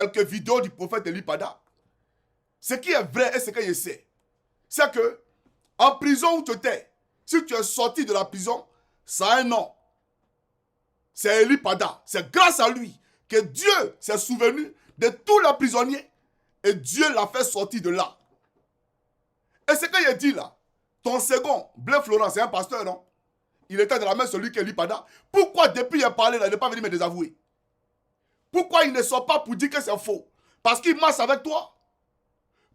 quelques vidéos du prophète Eli Pada. Ce qui est vrai et ce que je sais, c'est que en prison où tu étais, si tu es sorti de la prison, ça a un nom. C'est Eli Pada. C'est grâce à lui que Dieu s'est souvenu de tous les prisonniers et Dieu l'a fait sortir de là. Et ce que je dis là, ton second, Blaise Florent, c'est un pasteur, non? Il était de la main celui qui est Eli Pada. Pourquoi depuis il a parlé là, il n'est pas venu me désavouer? Pourquoi il ne sort pas pour dire que c'est faux? Parce qu'il marche avec toi.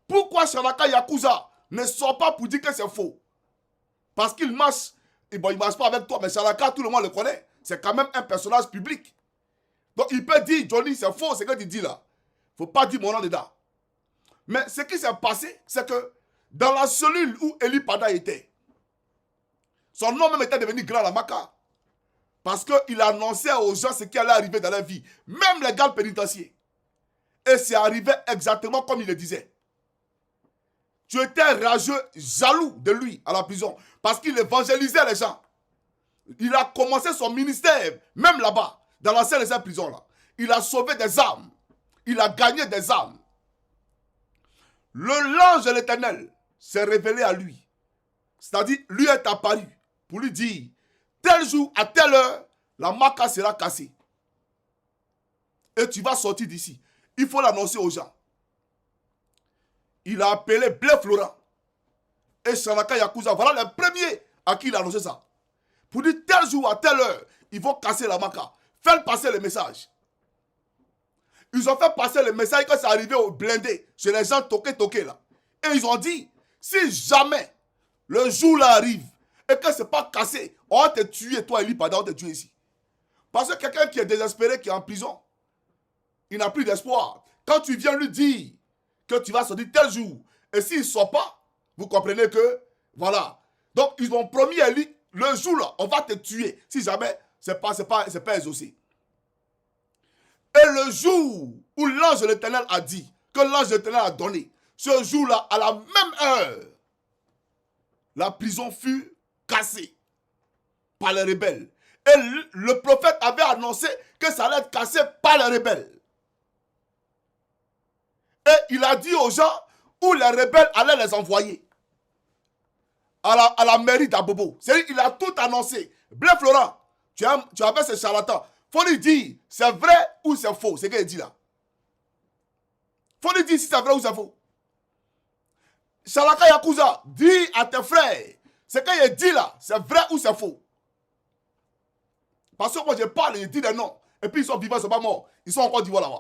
Pourquoi Shalaka Yakuza ne sort pas pour dire que c'est faux? Parce qu'il marche, et bon, il ne marche pas avec toi, mais Shalaka, tout le monde le connaît. C'est quand même un personnage public. Donc il peut dire, Johnny, c'est faux ce que tu dis là. Il ne faut pas dire mon nom dedans. Mais ce qui s'est passé, c'est que dans la cellule où Eli Pada était, son nom même était devenu grand Lamaka. Parce qu'il annonçait aux gens ce qui allait arriver dans leur vie. Même les gardes pénitentiaires. Et c'est arrivé exactement comme il le disait. Tu étais rageux, jaloux de lui à la prison. Parce qu'il évangélisait les gens. Il a commencé son ministère, même là-bas, dans l'ancienne prison là. Il a sauvé des âmes. Il a gagné des âmes. L'ange de l'Éternel s'est révélé à lui. C'est-à-dire, lui est apparu pour lui dire, tel jour, à telle heure, la maca sera cassée. Et tu vas sortir d'ici. Il faut l'annoncer aux gens. Il a appelé Blaise Florent et Shalaka Yakuza. Voilà les premiers à qui il a annoncé ça. Pour dire tel jour, à telle heure, ils vont casser la maca. Faire passer le message. Ils ont fait passer le message quand c'est arrivé au blindé, chez les gens toqués là. Et ils ont dit, si jamais le jour là arrive et que ce n'est pas cassé, on va te tuer, toi Eli Pada, on va te tuer ici. Parce que quelqu'un qui est désespéré, qui est en prison, il n'a plus d'espoir. Quand tu viens lui dire que tu vas sortir tel jour, et s'il ne sort pas, vous comprenez que, voilà. Donc, ils ont promis à lui, le jour là, on va te tuer, si jamais ce n'est pas exaucé. Et le jour où l'ange de l'Éternel a dit, que l'ange de l'Éternel a donné, ce jour-là, à la même heure, la prison fut cassée par les rebelles. Et le prophète avait annoncé que ça allait être cassé par les rebelles. Et il a dit aux gens où les rebelles allaient les envoyer. À la mairie d'Abobo. C'est-à-dire qu'il a tout annoncé. Blaise Florent, tu avais ce charlatan. Il faut lui dire, c'est vrai ou c'est faux, c'est ce qu'il dit là. Il faut lui dire si c'est vrai ou c'est faux. Shalaka Yakuza, dis à tes frères, ce qu'il dit là, c'est vrai ou c'est faux. Parce que moi je parle, je dis des noms. Et puis ils sont vivants, ils ne sont pas morts. Ils sont encore dit voilà.